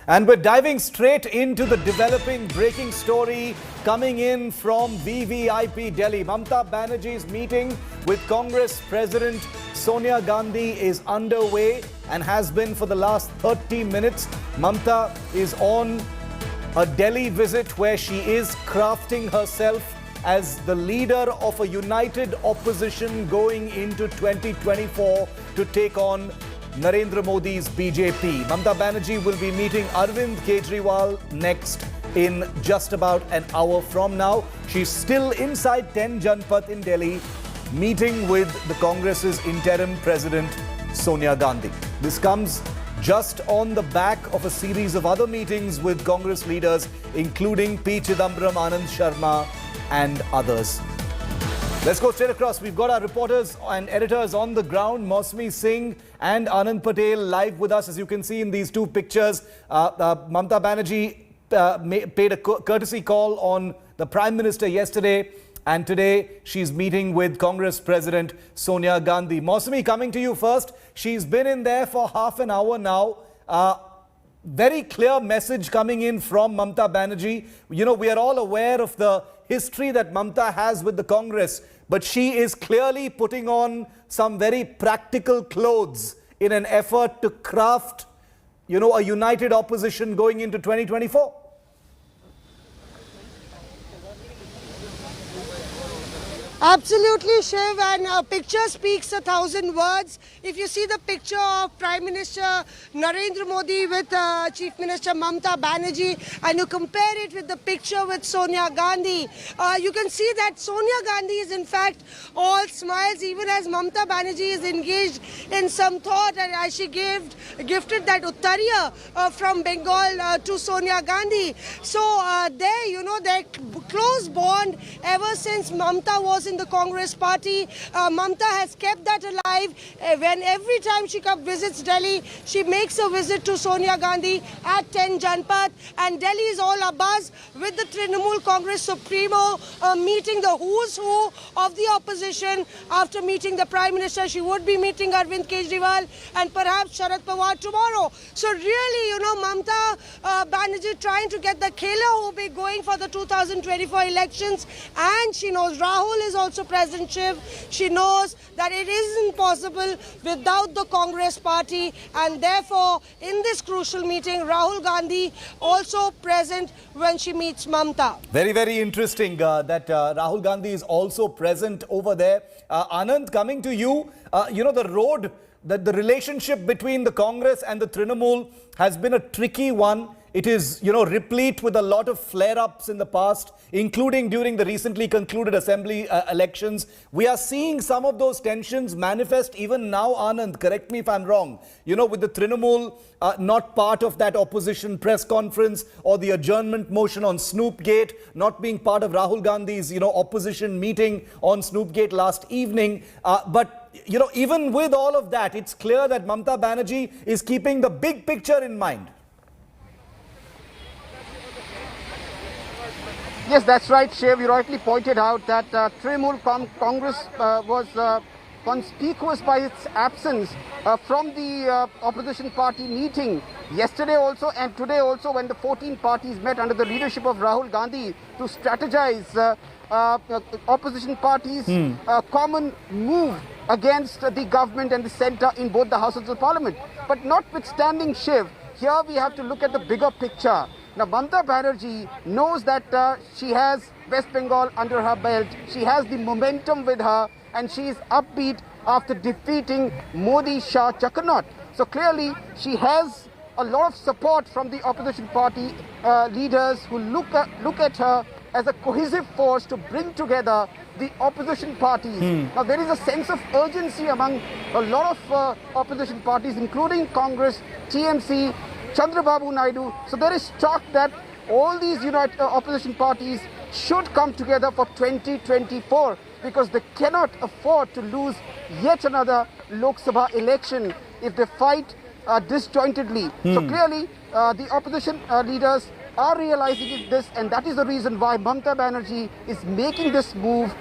And we're diving straight into the developing breaking story coming in from VVIP Delhi. Mamata Banerjee's meeting with Congress President Sonia Gandhi is underway and has been for the last 30 minutes. Mamata is on a Delhi visit where she is crafting herself as the leader of a united opposition going into 2024 to take on Narendra Modi's BJP. Mamata Banerjee will be meeting Arvind Kejriwal next in just about an hour from now. She's still inside 10 Janpath in Delhi, meeting with the Congress's interim president, Sonia Gandhi. This comes just on the back of a series of other meetings with Congress leaders, including P. Chidambaram, Anand Sharma, and others. Let's go straight across. We've got our reporters and editors on the ground, Mausami Singh and Anand Patel, live with us. As you can see in these two pictures, Mamata Banerjee paid a courtesy call on the Prime Minister yesterday, and today she's meeting with Congress President Sonia Gandhi. Mausami, coming to you first. She's been in there for half an hour now. Very clear message coming in from Mamata Banerjee. You know, we are all aware of the history that Mamata has with the Congress, but she is clearly putting on some very practical clothes in an effort to craft, you know, a united opposition going into 2024. Absolutely, Shiv, and a picture speaks 1,000 words. If you see the picture of Prime Minister Narendra Modi with Chief Minister Mamata Banerjee and you compare it with the picture with Sonia Gandhi, you can see that Sonia Gandhi is in fact all smiles, even as Mamata Banerjee is engaged in some thought, and as she gifted that Uttariya from Bengal to Sonia Gandhi. So there, you know, their close bond ever since Mamata was in the Congress party. Mamata has kept that alive. When every time she visits Delhi, she makes a visit to Sonia Gandhi at 10 Janpath, and Delhi is all abuzz with the Trinamool Congress Supremo meeting the who's who of the opposition. After meeting the Prime Minister, she would be meeting Arvind Kejriwal and perhaps Sharad Pawar tomorrow. So really, you know, Mamata Banerjee trying to get the Khela Hobe going for the 2024 elections, and she knows Rahul is also present, Shiv. She knows that it isn't possible without the Congress party, and therefore in this crucial meeting Rahul Gandhi also present when she meets Mamata. Very, very interesting that Rahul Gandhi is also present over there. Anand, coming to you, you know, the relationship between the Congress and the Trinamool has been a tricky one. It is, you know, replete with a lot of flare-ups in the past, including during the recently concluded assembly elections. We are seeing some of those tensions manifest even now, Anand. Correct me if I'm wrong. You know, with the Trinamool not part of that opposition press conference or the adjournment motion on Snoopgate, not being part of Rahul Gandhi's, you know, opposition meeting on Snoopgate last evening. But, you know, even with all of that, it's clear that Mamata Banerjee is keeping the big picture in mind. Yes, that's right, Shiv. You rightly pointed out that Trinamool Congress was conspicuous by its absence from the opposition party meeting yesterday also and today also, when the 14 parties met under the leadership of Rahul Gandhi to strategize opposition parties' common move against the government and the centre in both the houses of parliament. But notwithstanding, Shiv, here we have to look at the bigger picture. Now, Mamata Banerjee knows that she has West Bengal under her belt. She has the momentum with her, and she is upbeat after defeating Modi-Shah juggernaut. So clearly, she has a lot of support from the opposition party leaders who look at her as a cohesive force to bring together the opposition parties. Now, there is a sense of urgency among a lot of opposition parties, including Congress, TMC, Chandrababu Naidu. So there is talk that all these opposition parties should come together for 2024 because they cannot afford to lose yet another Lok Sabha election if they fight disjointedly. So clearly the opposition leaders are realizing this, and that is the reason why Mamata Banerjee is making this move,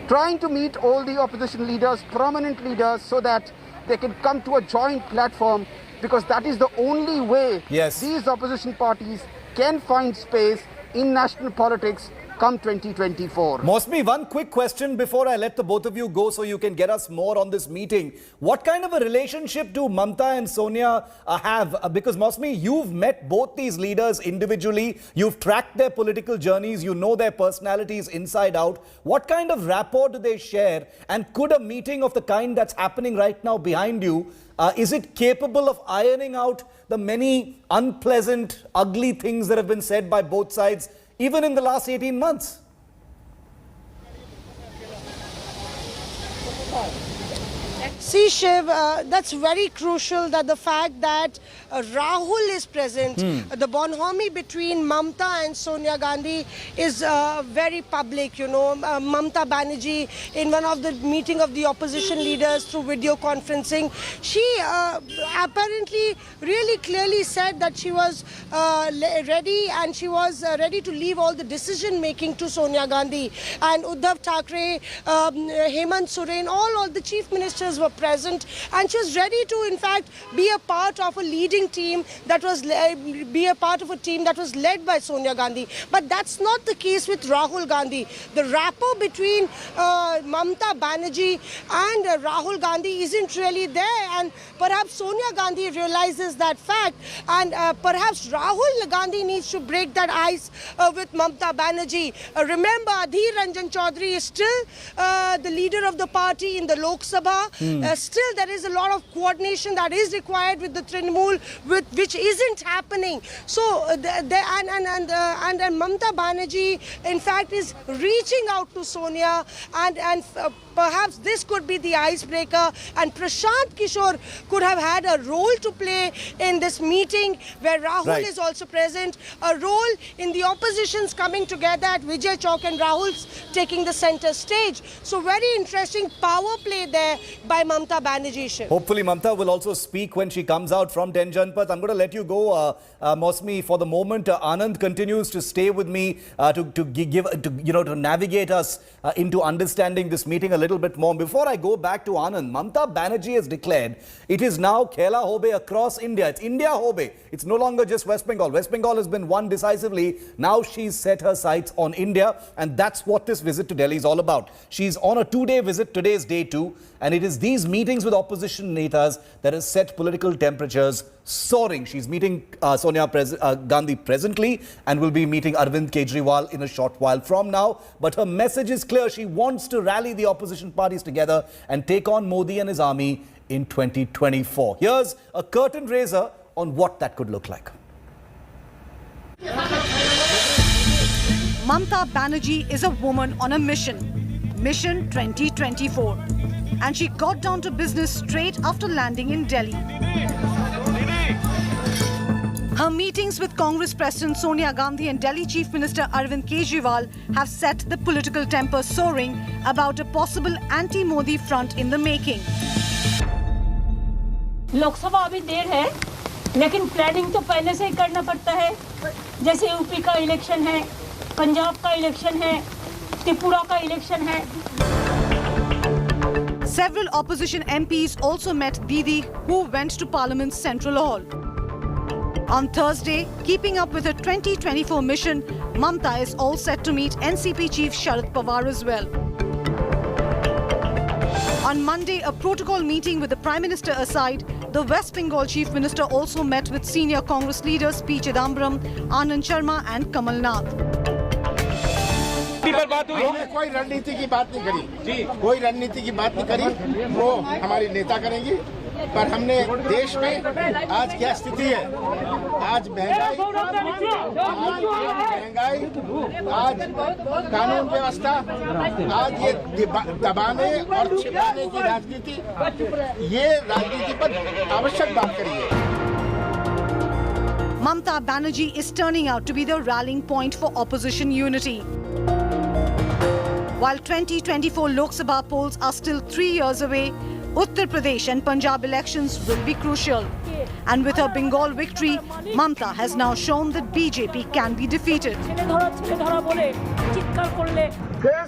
trying to meet all the opposition leaders, prominent leaders, so that they can come to a joint platform because that is the only way Yes. these opposition parties can find space in national politics come 2024. Mosmi, one quick question before I let the both of you go so you can get us more on this meeting. What kind of a relationship do Mamta and Sonia have? Because Mosmi, you've met both these leaders individually. You've tracked their political journeys. You know their personalities inside out. What kind of rapport do they share? And could a meeting of the kind that's happening right now behind you, is it capable of ironing out the many unpleasant, ugly things that have been said by both sides even in the last 18 months? See, Shiv, that's very crucial that the fact that Rahul is present, the bonhomie between Mamta and Sonia Gandhi is very public, you know. Mamta Banerjee, in one of the meeting of the opposition leaders through video conferencing, she apparently really clearly said that she was ready, and she was ready to leave all the decision making to Sonia Gandhi. And Uddhav Thackeray, Hemant Soren, all the chief ministers were present, and she was ready to in fact be a part of a leading team that was be a part of a team that was led by Sonia Gandhi. But that's not the case with Rahul Gandhi. The rapport between Mamta Banerjee and Rahul Gandhi isn't really there, and perhaps Sonia Gandhi realizes that fact, and perhaps Rahul Gandhi needs to break that ice with Mamta Banerjee. Remember, Adhir Ranjan Chaudhary is still the leader of the party in the Lok Sabha. Still, there is a lot of coordination that is required with the Trinamool, which isn't happening. So, Mamta Banerjee, in fact, is reaching out to Sonia, and perhaps this could be the icebreaker, and Prashant Kishore could have had a role to play in this meeting where Rahul is also present, a role in the oppositions coming together at Vijay Chowk and Rahul's taking the center stage. So very interesting power play there by Mamta Banerjee. Hopefully Mamta will also speak when she comes out from Den Janpath. I'm going to let you go, Mosmi, for the moment. Anand continues to stay with me to navigate us into understanding this meeting a little bit more. Before I go back to Anand, Mamta Banerjee has declared it is now Khela Hobe across India. It's India Hobe. It's no longer just West Bengal. West Bengal has been won decisively. Now she's set her sights on India, and that's what this visit to Delhi is all about. She's on a two-day visit. Today is day 2, and it is these meetings with opposition netas that has set political temperatures soaring. She's meeting Sonia Gandhi presently and will be meeting Arvind Kejriwal in a short while from now. But her message is clear. She wants to rally the opposition parties together and take on Modi and his army in 2024. Here's a curtain raiser on what that could look like. Mamta Banerjee is a woman on a mission. Mission 2024. And she got down to business straight after landing in Delhi. Her meetings with Congress President Sonia Gandhi and Delhi Chief Minister Arvind Kejriwal have set the political temper soaring about a possible anti-Modi front in the making. Lok Sabha अभी देर है, लेकिन planning तो पहले से ही करना पड़ता है. जैसे यूपी का इलेक्शन है, पंजाब का इलेक्शन है, त्रिपुरा का इलेक्शन है. Several opposition MPs also met Didi, who went to Parliament's Central Hall. On Thursday, keeping up with her 2024 mission, Mamta is all set to meet NCP Chief Sharad Pawar as well. On Monday, a protocol meeting with the Prime Minister aside, the West Bengal Chief Minister also met with senior Congress leaders P. Chidambaram, Anand Sharma and Kamal Nath. हमने कोई रणनीति की बात नहीं करी, कोई रणनीति की बात नहीं करी, वो हमारी नेता करेंगी. पर हमने देश में आज क्या स्थिति है, आज महंगाई, आज कानून व्यवस्था, आज ये दबाने और छिपाने की राजनीति, ये राजनीति पर आवश्यक बात करी है. Mamta Banerjee is turning out to be the rallying point for opposition unity. While 2024 Lok Sabha polls are still 3 years away, Uttar Pradesh and Punjab elections will be crucial. And with her Bengal victory, Mamta has now shown that BJP can be defeated. This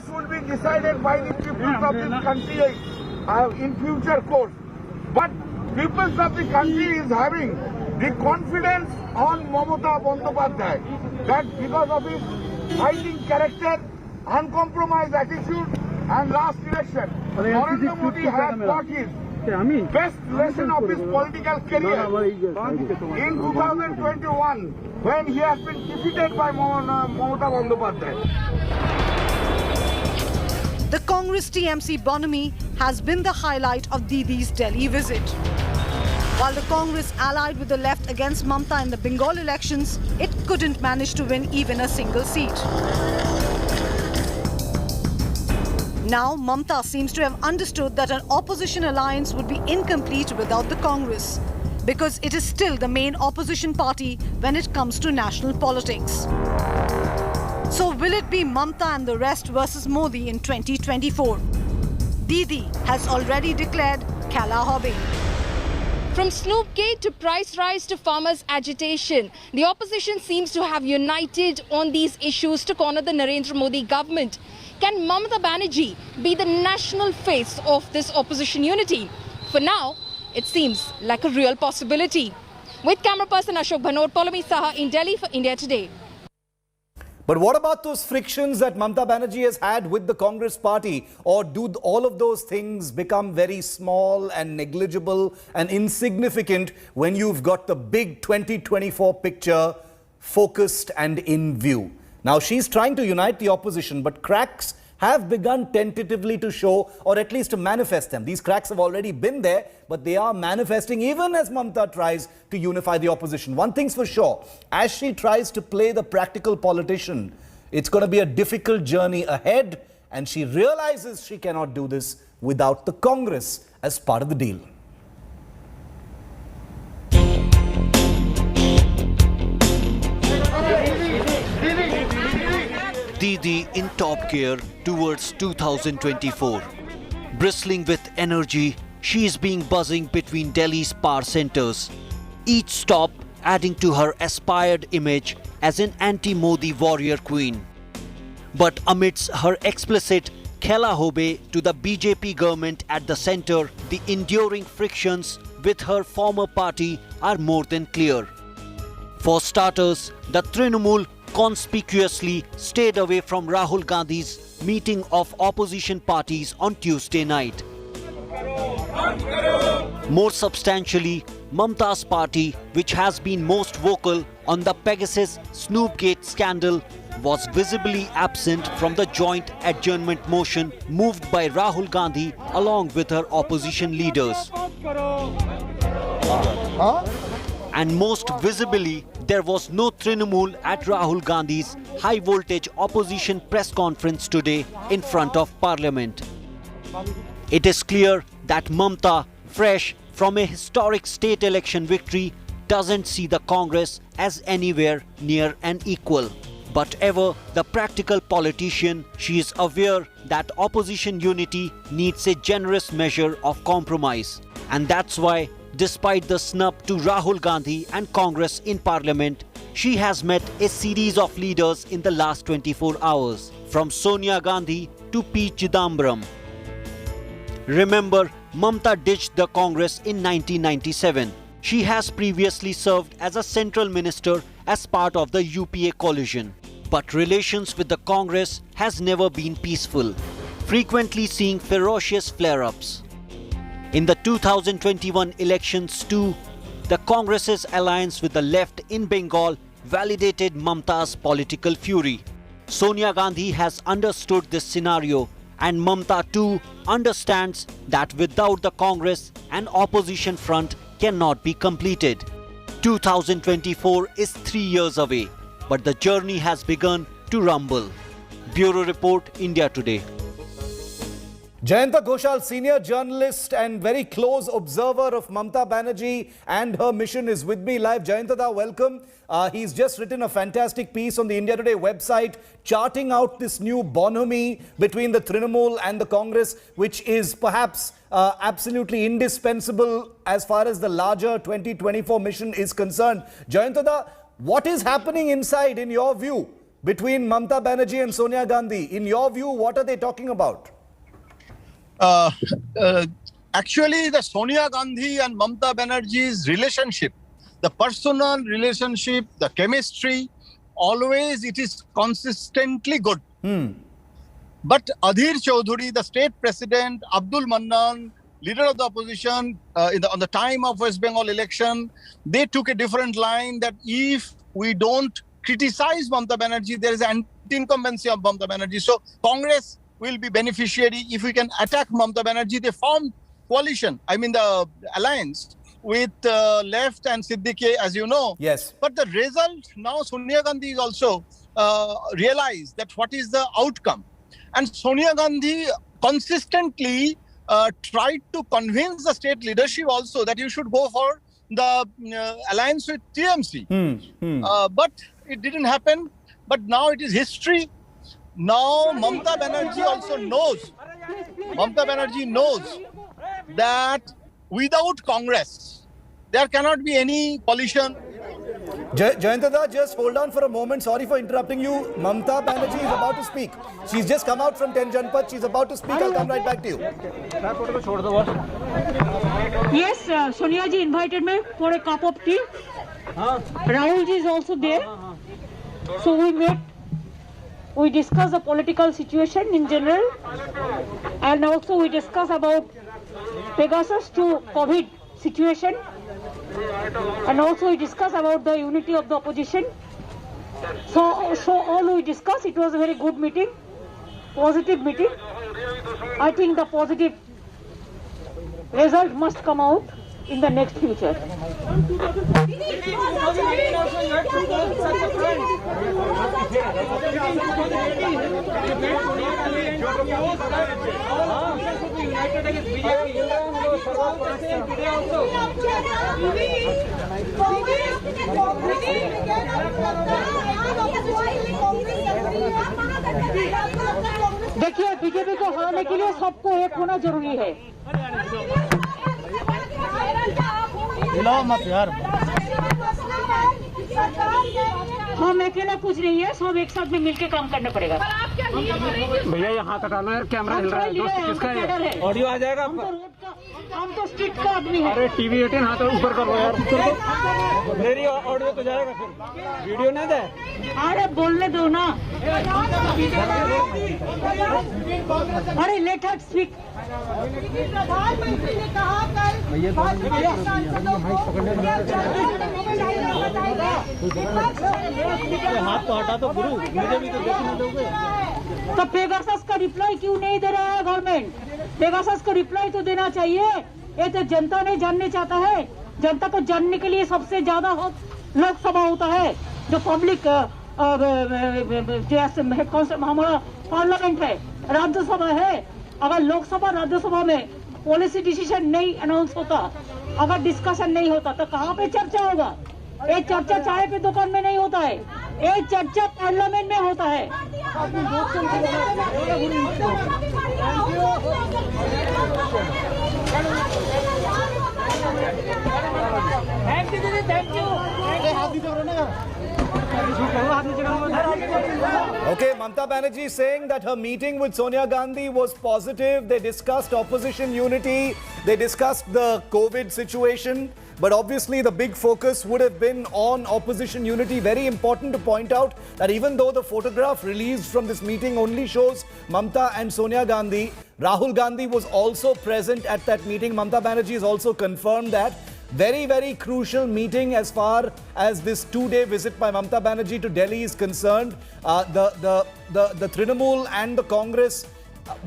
will be decided by the people of this country in future course. But peoples of the country is having the confidence on Mamata Bandyopadhyay that because of his fighting character, uncompromised attitude, and last election, Narendra Modi has got his best lesson of his political career in 2021 when he has been defeated by Mamata Bandyopadhyay. The Congress TMC bonhomie has been the highlight of Didi's Delhi visit. While the Congress allied with the left against Mamta in the Bengal elections, it couldn't manage to win even a single seat. Now, Mamta seems to have understood that an opposition alliance would be incomplete without the Congress, because it is still the main opposition party when it comes to national politics. So will it be Mamta and the rest versus Modi in 2024? Didi has already declared Kala Hobe. From Snoopgate to price rise to farmers' agitation, the opposition seems to have united on these issues to corner the Narendra Modi government. Can Mamata Banerjee be the national face of this opposition unity? For now, it seems like a real possibility. With camera person Ashok Bhanot, Paulami Saha in Delhi for India Today. But what about those frictions that Mamata Banerjee has had with the Congress party? Or do all of those things become very small and negligible and insignificant when you've got the big 2024 picture focused and in view? Now, she's trying to unite the opposition, but cracks have begun tentatively to show, or at least to manifest them. These cracks have already been there, but they are manifesting even as Mamata tries to unify the opposition. One thing's for sure, as she tries to play the practical politician, it's going to be a difficult journey ahead, and she realizes she cannot do this without the Congress as part of the deal. Didi in top gear towards 2024. Bristling with energy, she is being buzzing between Delhi's power centers. Each stop adding to her aspired image as an anti-Modi warrior queen. But amidst her explicit Kela Hobe to the BJP government at the center, the enduring frictions with her former party are more than clear. For starters, the Trinamool conspicuously stayed away from Rahul Gandhi's meeting of opposition parties on Tuesday night. More substantially, Mamata's party, which has been most vocal on the Pegasus Snoopgate scandal, was visibly absent from the joint adjournment motion moved by Rahul Gandhi along with her opposition leaders. And most visibly, there was no Trinamool at Rahul Gandhi's high-voltage opposition press conference today in front of Parliament. It is clear that Mamata, fresh from a historic state election victory, doesn't see the Congress as anywhere near an equal. But ever the practical politician, she is aware that opposition unity needs a generous measure of compromise. And that's why, despite the snub to Rahul Gandhi and Congress in Parliament, she has met a series of leaders in the last 24 hours, from Sonia Gandhi to P. Chidambaram. Remember, Mamata ditched the Congress in 1997. She has previously served as a central minister as part of the UPA coalition. But relations with the Congress has never been peaceful, frequently seeing ferocious flare-ups. In the 2021 elections too, the Congress's alliance with the left in Bengal validated Mamata's political fury. Sonia Gandhi has understood this scenario, and Mamata too understands that without the Congress, an opposition front cannot be completed. 2024 is 3 years away, but the journey has begun to rumble. Bureau Report, India Today. Jayanta Ghoshal, senior journalist and very close observer of Mamata Banerjee and her mission, is with me live. Jayanta, welcome. He's just written a fantastic piece on the India Today website charting out this new bonhomie between the Trinamool and the Congress, which is perhaps absolutely indispensable as far as the larger 2024 mission is concerned. Jayanta, what is happening inside, in your view, between Mamata Banerjee and Sonia Gandhi? In your view, what are they talking about? Actually, the Sonia Gandhi and Mamata Banerjee's relationship, the personal relationship, the chemistry, always it is consistently good. But Adhir Chaudhuri, the state president, Abdul Mannan, leader of the opposition, on the time of West Bengal election, they took a different line that if we don't criticize Mamata Banerjee, there is anti-incumbency of Mamata Banerjee. So Congress will be beneficiary. If we can attack Mamata Banerjee, they formed coalition, the alliance with left and Siddique, as you know. Yes. But the result, now Sonia Gandhi is also realized that what is the outcome. And Sonia Gandhi consistently tried to convince the state leadership also that you should go for the alliance with TMC. But it didn't happen. But now it is history. Now Mamata Banerjee also knows. Mamata Banerjee knows that without Congress, there cannot be any coalition. Jayanta, just hold on for a moment. Sorry for interrupting you. Mamata Banerjee is about to speak. She's just come out from 10 Janpath. She's about to speak. I'll come right back to you. Yes, Sonia ji invited me for a cup of tea. Rahul ji is also there. So we met. We discussed the political situation in general, and also we discussed about Pegasus to COVID situation, and also we discussed about the unity of the opposition. So all we discussed. It was a very good meeting, positive meeting. I think the positive result must come out in the next future. देखिए, BJP को हराने के लिए सबको एक होना जरूरी है। मत यार, हम अकेला कुछ नहीं है, सब एक साथ में मिलके काम करना पड़ेगा। भैया ये हाथ हटाना है, कैमरा हिल रहा है। किसका है? ऑडियो आ जाएगा। हम तो स्ट्रीट का आदमी है। अरे टीवी 18 हाथ ऊपर कर लो यार। मेरी ऑडियो तो जाएगा, फिर वीडियो नहीं दे। अरे बोलने दो ना। अरे लेट हर स्पीक। प्रधानमंत्री ने कहा हाथ तो हटा तो गुरु, मुझे भी तो देखने दोगे। तो पेगासस का रिप्लाई क्यों नहीं दे रहा है गवर्नमेंट? पेगासस को रिप्लाई तो देना चाहिए। ये तो जनता ने जानने चाहता है। जनता को जानने के लिए सबसे ज्यादा लोकसभा होता है, जो पब्लिक हमारा पार्लियामेंट है, राज्यसभा है। अगर लोकसभा राज्यसभा में पॉलिसी डिसीजन नहीं अनाउंस होता, अगर डिस्कशन नहीं होता, तो कहाँ पे चर्चा होगा? ये चर्चा चाय पे दुकान में नहीं होता है, ये चर्चा पार्लियामेंट में होता है। Okay, Mamata Banerjee saying that her meeting with Sonia Gandhi was positive. They discussed opposition unity. They discussed the COVID situation. But obviously the big focus would have been on opposition unity. Very important to point out that even though the photograph released from this meeting only shows Mamata and Sonia Gandhi, Rahul Gandhi was also present at that meeting. Mamata Banerjee has also confirmed that. Very, very crucial meeting as far as this two-day visit by Mamata Banerjee to Delhi is concerned. The Trinamool and the Congress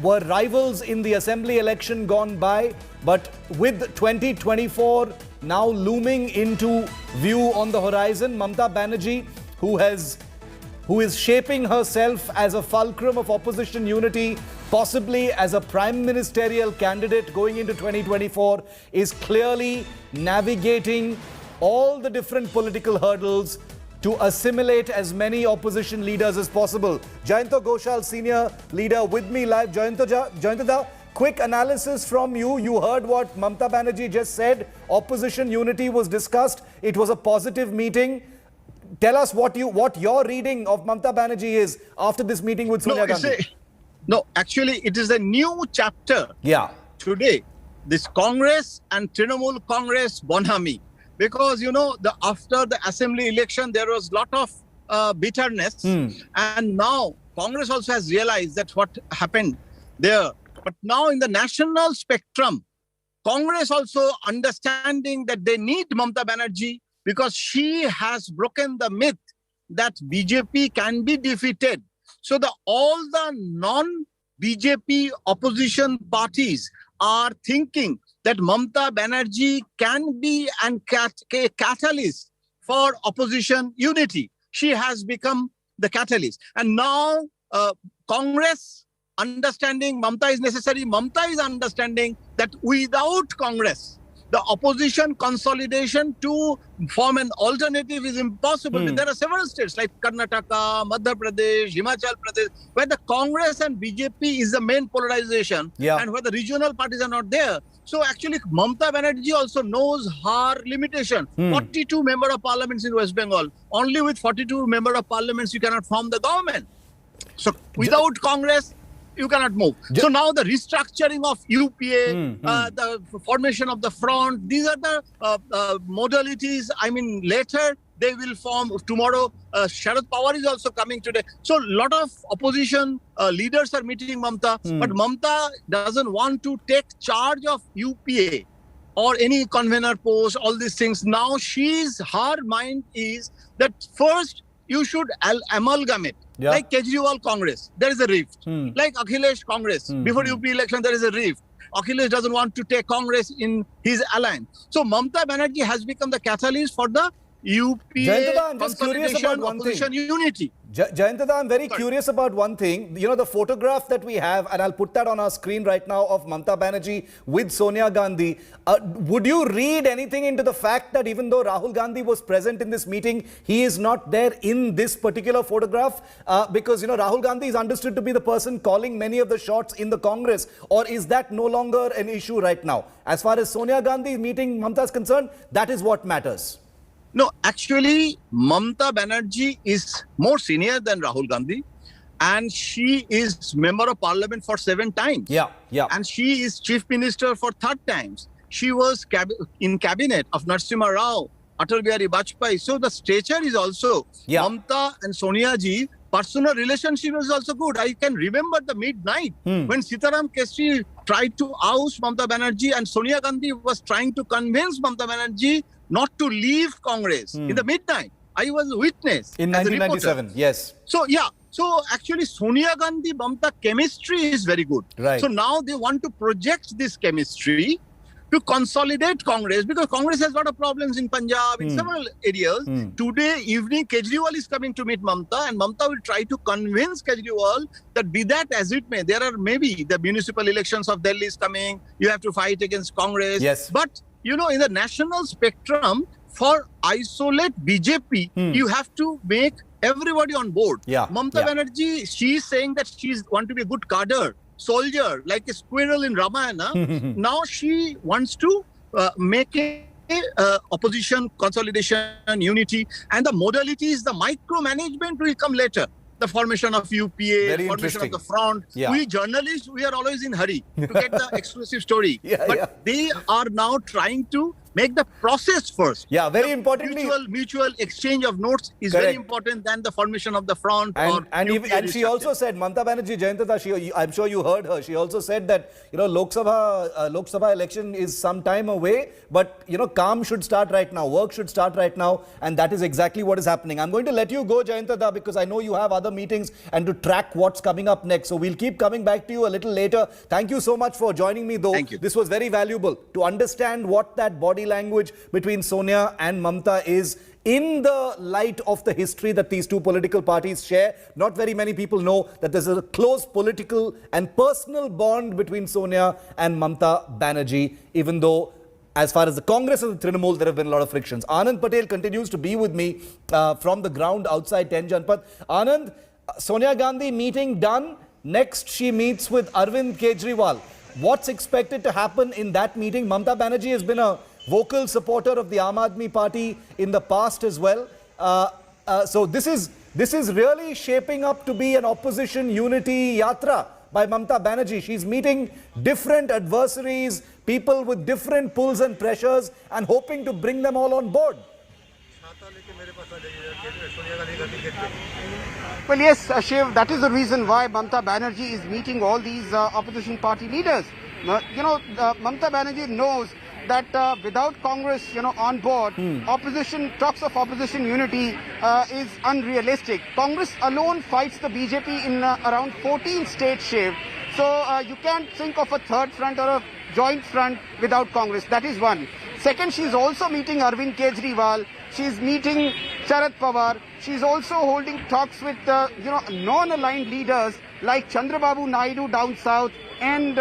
were rivals in the assembly election gone by, but with 2024 now looming into view on the horizon, Mamata Banerjee, who is shaping herself as a fulcrum of opposition unity, possibly as a prime ministerial candidate going into 2024, is clearly navigating all the different political hurdles to assimilate as many opposition leaders as possible. Jayanta Ghoshal, senior leader, with me live. Jayanta, quick analysis from you. You heard what Mamata Banerjee just said. Opposition unity was discussed. It was a positive meeting. Tell us what your reading of Mamata Banerjee is after this meeting with Sonia Gandhi. No, actually, it is a new chapter. Yeah. Today, this Congress and Trinamool Congress bonhami, because after the assembly election there was lot of bitterness, and now Congress also has realized that what happened there. But now in the national spectrum, Congress also understanding that they need Mamata Banerjee because she has broken the myth that BJP can be defeated. So all the non-BJP opposition parties are thinking that Mamata Banerjee can be a catalyst for opposition unity. She has become the catalyst. And now Congress understanding Mamata is necessary. Mamata is understanding that without Congress, the opposition consolidation to form an alternative is impossible. There are several states like Karnataka, Madhya Pradesh, Himachal Pradesh, where the Congress and BJP is the main polarization, and where the regional parties are not there. So actually, Mamata Banerjee also knows her limitation. 42 member of parliaments in West Bengal. Only with 42 member of parliaments you cannot form the government. So without Congress, you cannot move. So now the restructuring of UPA, the formation of the front, these are the modalities. I mean, later they will form. Tomorrow, Sharad Pawar is also coming today. So a lot of opposition leaders are meeting Mamata, but Mamata doesn't want to take charge of UPA or any convener post, all these things. Now her mind is that first you should amalgamate. Like Kejriwal Congress, there is a rift. Like Akhilesh Congress, before UP election, there is a rift. Akhilesh doesn't want to take Congress in his alliance. So Mamata Banerjee has become the catalyst for the UPA consolidation, opposition unity. Jayantada, I'm very curious about one thing. The photograph that we have, and I'll put that on our screen right now, of Mamata Banerjee with Sonia Gandhi. Would you read anything into the fact that even though Rahul Gandhi was present in this meeting, he is not there in this particular photograph? Because, Rahul Gandhi is understood to be the person calling many of the shots in the Congress. Or is that no longer an issue right now? As far as Sonia Gandhi meeting Mamata is concerned, that is what matters. No, actually, Mamata Banerjee is more senior than Rahul Gandhi, and she is member of parliament for 7 times. And she is chief minister for 3rd times. She was in cabinet of Narasimha Rao, Atal Bihari Vajpayee. So the stature is also Mamata and Sonia ji. Personal relationship is also good. I can remember the midnight when Sitaram Keshri tried to oust Mamata Banerjee, and Sonia Gandhi was trying to convince Mamata Banerjee not to leave Congress in the midnight. I was a witness. In 1997, yes. So, so actually Sonia Gandhi Mamata chemistry is very good. Right. So now they want to project this chemistry to consolidate Congress, because Congress has a lot of problems in Punjab, in several areas. Today evening, Kejriwal is coming to meet Mamata, and Mamata will try to convince Kejriwal that be that as it may, there are maybe the municipal elections of Delhi is coming, you have to fight against Congress. Yes. But, in the national spectrum, for isolate BJP, you have to make everybody on board. Mamata Banerjee, she is saying that she want to be a good cadre, soldier, like a squirrel in Ramayana. Now she wants to make a opposition consolidation unity, and the modalities, the micromanagement will come later. The formation of UPA, formation of the front. We journalists, we are always in hurry to get the exclusive story. But they are now trying to make the process first. Very importantly, mutual exchange of notes is very important than the formation of the front. And she also said, Mamata Banerjee, Jayantata, I'm sure you heard her. She also said that Lok Sabha election is some time away, but calm should start right now, work should start right now, and that is exactly what is happening. I'm going to let you go, Jayantata, because I know you have other meetings and to track what's coming up next. So we'll keep coming back to you a little later. Thank you so much for joining me, though. Thank you. This was very valuable to understand what that body language between Sonia and Mamata is in the light of the history that these two political parties share. Not very many people know that there's a close political and personal bond between Sonia and Mamata Banerjee, even though as far as the Congress and the Trinamool, there have been a lot of frictions. Anand Patel continues to be with me from the ground outside 10 Janpath. Anand, Sonia Gandhi meeting done. Next, she meets with Arvind Kejriwal. What's expected to happen in that meeting? Mamata Banerjee has been a vocal supporter of the Aam Aadmi Party in the past as well. So this is really shaping up to be an opposition unity yatra by Mamta Banerjee. She's meeting different adversaries, people with different pulls and pressures, and hoping to bring them all on board. Well, yes, Shiv, that is the reason why Mamta Banerjee is meeting all these opposition party leaders. Mamta Banerjee knows that without Congress, on board, talks of opposition unity is unrealistic. Congress alone fights the BJP in around 14 states, Shiv. So you can't think of a third front or a joint front without Congress. That is one. Second, she's also meeting Arvind Kejriwal. She's meeting Sharad Pawar. She's also holding talks with, non-aligned leaders like Chandrababu Naidu down south and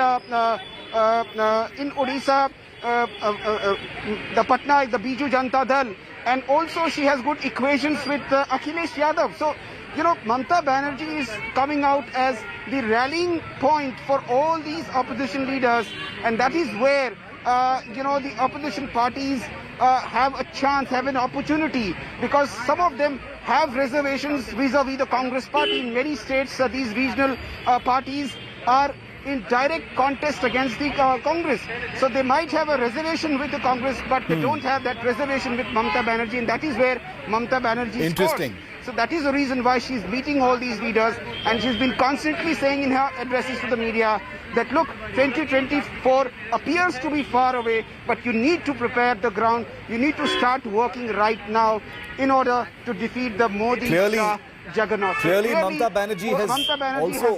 in Odisha, the Patna, the Biju Janata Dal. And also she has good equations with Akhilesh Yadav. So, Mamta Banerjee is coming out as the rallying point for all these opposition leaders. And that is where, the opposition parties have a chance, have an opportunity, because some of them have reservations vis-a-vis the Congress party. In many states, these regional parties are in direct contest against the Congress. So they might have a reservation with the Congress, but they don't have that reservation with Mamta Banerjee, and that is where Mamta Banerjee Interesting. scores. So that is the reason why she's meeting all these leaders, and she's been constantly saying in her addresses to the media that, look, 2024 appears to be far away, but you need to prepare the ground. You need to start working right now in order to defeat the Modi juggernaut. Clearly, Mamta Banerjee has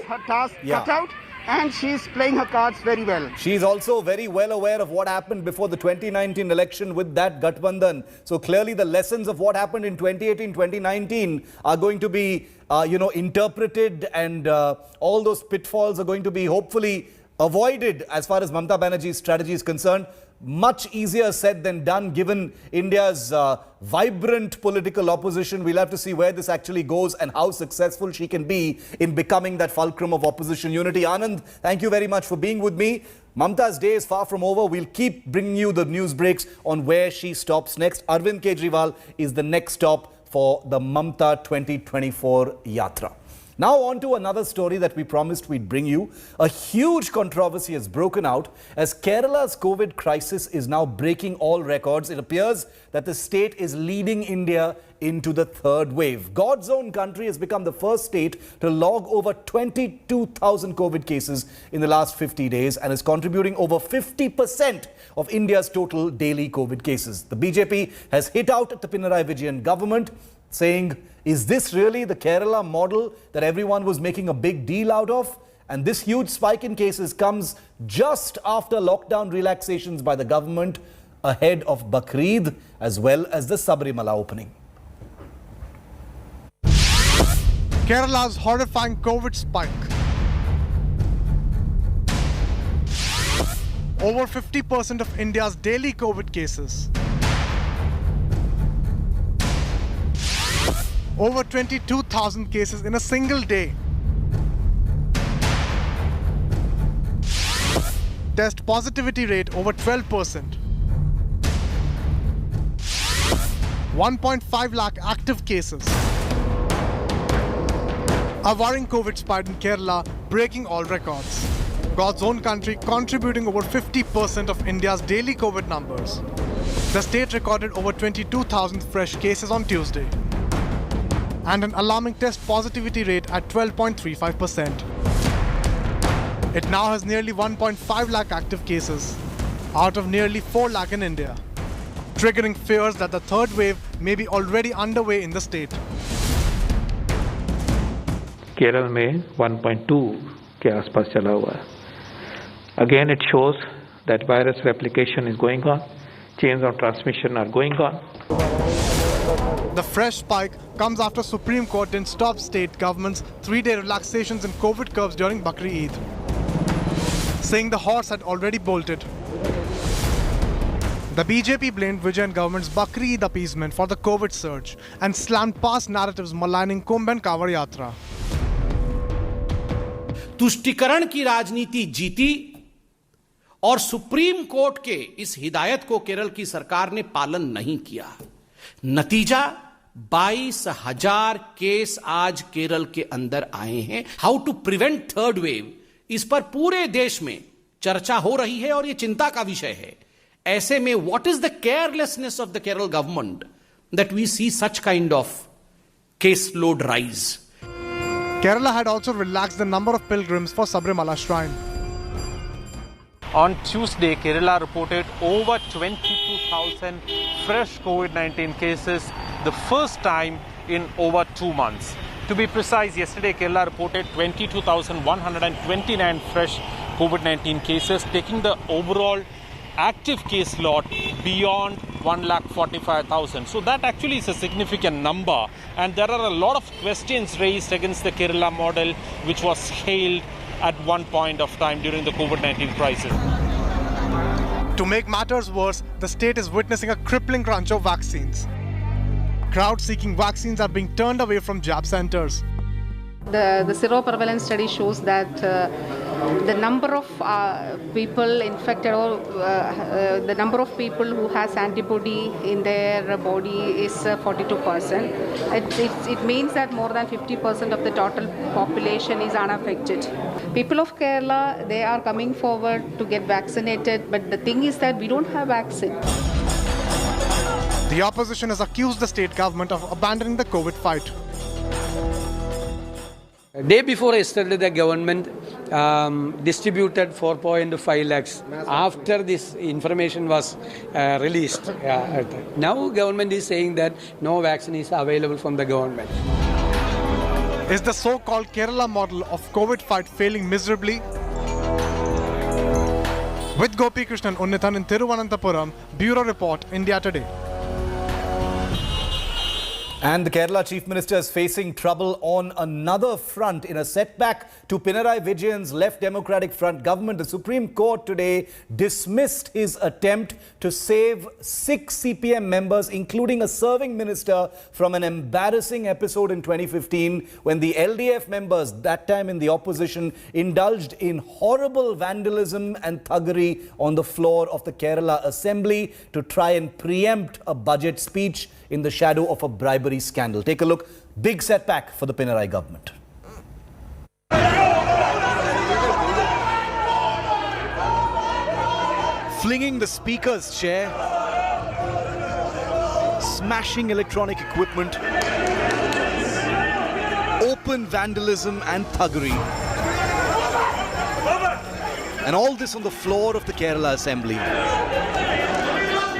her task cut out, and she's playing her cards very well. She's also very well aware of what happened before the 2019 election with that Gathbandhan. So clearly the lessons of what happened in 2018, 2019 are going to be, interpreted, and all those pitfalls are going to be hopefully avoided as far as Mamta Banerjee's strategy is concerned. Much easier said than done, given India's vibrant political opposition. We'll have to see where this actually goes and how successful she can be in becoming that fulcrum of opposition unity. Anand, thank you very much for being with me. Mamta's day is far from over. We'll keep bringing you the news breaks on where she stops next. Arvind Kejriwal is the next stop for the Mamta 2024 Yatra. Now on to another story that we promised we'd bring you. A huge controversy has broken out as Kerala's COVID crisis is now breaking all records. It appears that the state is leading India into the third wave. God's own country has become the first state to log over 22,000 COVID cases in the last 50 days and is contributing over 50% of India's total daily COVID cases. The BJP has hit out at the Pinarayi Vijayan government, saying, is this really the Kerala model that everyone was making a big deal out of? And this huge spike in cases comes just after lockdown relaxations by the government ahead of Bakrid as well as the Sabarimala opening. Kerala's horrifying COVID spike. Over 50% of India's daily COVID cases. Over 22,000 cases in a single day. Test positivity rate over 12%. 1.5 lakh active cases. A worrying COVID spike in Kerala, breaking all records. God's own country contributing over 50% of India's daily COVID numbers. The state recorded over 22,000 fresh cases on Tuesday, and an alarming test positivity rate at 12.35%. It now has nearly 1.5 lakh active cases, out of nearly 4 lakh in India, triggering fears that the third wave may be already underway in the state. Kerala में 1.2 के आसपास चला हुआ है. Again, it shows that virus replication is going on, chains of transmission are going on. The fresh spike comes after Supreme Court didn't stop state governments' 3-day relaxations in COVID curbs during Bakri Eid, saying the horse had already bolted. The BJP blamed Vijayan government's Bakri Eid appeasement for the COVID surge and slammed past narratives maligning Kumbh and Kanwar Yatra. तुष्टीकरण की राजनीति जीती और supreme court के इस हिदायत को केरल की सरकार ने पालन नहीं किया. नतीजा 22,000 केस आज केरल के अंदर आए हैं. How to prevent third wave इस पर पूरे देश में चर्चा हो रही है और ये चिंता का विषय है। ऐसे में what is the carelessness of the Kerala government that we see such kind of case load rise. Kerala had also relaxed the number of pilgrims for Sabrimala shrine. On Tuesday, Kerala reported over 22,000 fresh COVID-19 cases, the first time in over 2 months. To be precise, yesterday Kerala reported 22,129 fresh COVID-19 cases, taking the overall active case lot beyond 1,45,000. So that actually is a significant number, and there are a lot of questions raised against the Kerala model, which was hailed at one point of time during the COVID-19 crisis. To make matters worse, the state is witnessing a crippling crunch of vaccines. Crowds seeking vaccines are being turned away from jab centers. The seroprevalence study shows that the number of people infected or the number of people who has antibody in their body is 42%. It means that more than 50% of the total population is unaffected. People of Kerala, they are coming forward to get vaccinated, but the thing is that we don't have vaccine. The opposition has accused the state government of abandoning the COVID fight. Day before yesterday, the government distributed 4.5 lakhs after this information was released. Now government is saying that no vaccine is available from the government. Is the so-called Kerala model of COVID fight failing miserably? With Gopi Krishnan Unnithan in Thiruvananthapuram, Bureau Report, India Today. And the Kerala Chief Minister is facing trouble on another front. In a setback to Pinarayi Vijayan's Left Democratic Front government, the Supreme Court today dismissed his attempt to save 6 CPM members, including a serving minister, from an embarrassing episode in 2015 when the LDF members, that time in the opposition, indulged in horrible vandalism and thuggery on the floor of the Kerala Assembly to try and preempt a budget speech in the shadow of a bribery scandal. Take a look. Big setback for the Pinarayi government. Flinging the speaker's chair, smashing electronic equipment, open vandalism and thuggery. And all this on the floor of the Kerala Assembly.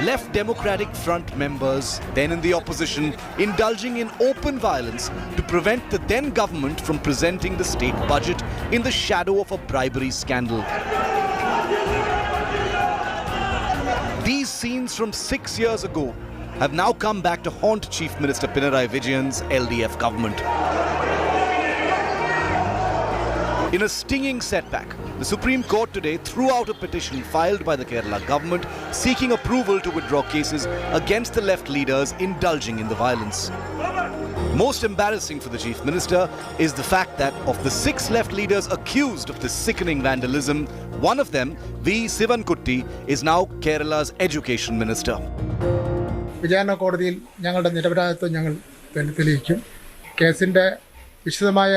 Left Democratic Front members, then in the opposition, indulging in open violence to prevent the then government from presenting the state budget in the shadow of a bribery scandal. These scenes from 6 years ago have now come back to haunt Chief Minister Pinarayi Vijayan's LDF government. In a stinging setback, the Supreme Court today threw out a petition filed by the Kerala government seeking approval to withdraw cases against the left leaders indulging in the violence. Most embarrassing for the Chief Minister is the fact that of the 6 left leaders accused of this sickening vandalism, one of them, V. Sivankutty, is now Kerala's Education Minister. വിചാരണ കോടതിയിൽ ഞങ്ങളുടെ നിരപരാധിത്വം ഞങ്ങൾ തെളിയിക്കും. കേസിൻ്റെ വിശദമായ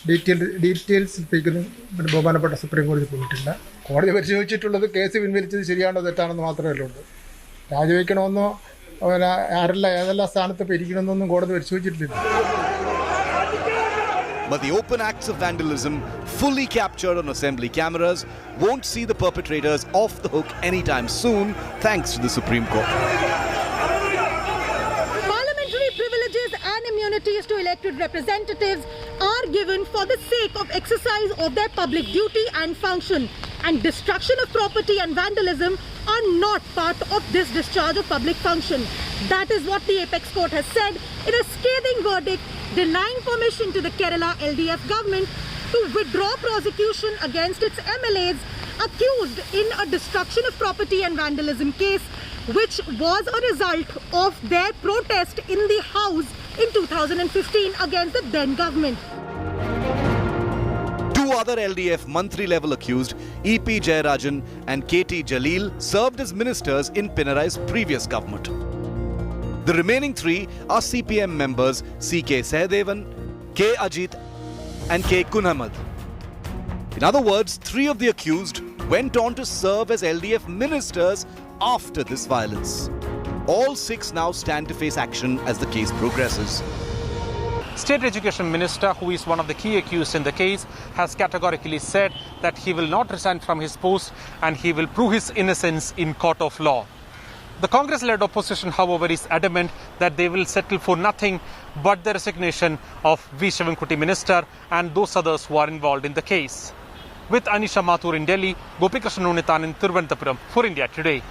details സ്പീക്കറിന് ബഹുമാനപ്പെട്ട supreme കോടതി പോയിട്ടില്ല. കോടതി പരിശോധിച്ചിട്ടുള്ളത് കേസ് പിൻവലിച്ചത് ശരിയാണോ തെറ്റാണെന്ന് മാത്രമേ ഉള്ളൂ. രാജിവെക്കണമെന്നോ ഏതെല്ലാം സ്ഥാനത്ത് ഇരിക്കണമെന്നൊന്നും കോടതി പരിശോധിച്ചിട്ടില്ല. But the open acts of vandalism, fully captured on assembly cameras, won't see the perpetrators off the hook anytime soon, thanks to the Supreme Court. Parliamentary privileges and immunities to elected representatives are given for the sake of exercise of their public duty and function, and destruction of property and vandalism are not part of this discharge of public function. That is what the Apex Court has said in a scathing verdict denying permission to the Kerala LDF government to withdraw prosecution against its MLAs accused in a destruction of property and vandalism case, which was a result of their protest in the House in 2015 against the then government. 2 other LDF Mantri-level accused, E.P. Jayarajan and K.T. Jalil, served as ministers in Pinarayi's previous government. The remaining 3 are CPM members C.K. Sahadevan, K. Ajit and K. Kunhamad. In other words, 3 of the accused went on to serve as LDF ministers after this violence. All 6 now stand to face action as the case progresses. State Education Minister, who is one of the key accused in the case, has categorically said that he will not resign from his post and he will prove his innocence in court of law. The Congress-led opposition, however, is adamant that they will settle for nothing but the resignation of V. Shivankuti Minister and those others who are involved in the case. With Anisha Mathur in Delhi, Gopikrishnan Unithan in Thiruvananthapuram for India Today.